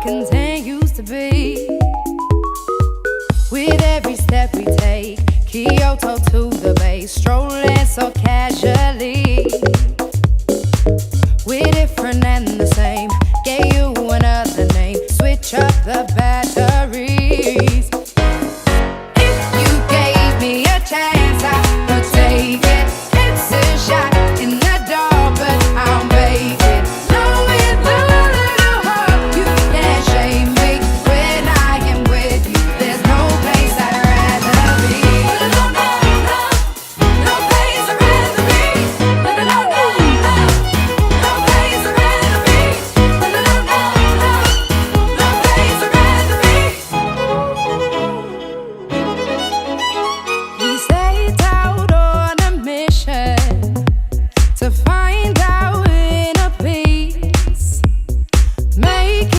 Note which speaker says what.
Speaker 1: continues to be. With every step we take, Kyoto to the bay, strolling so casually. We're different and the same, gave you another name, switch up the battle.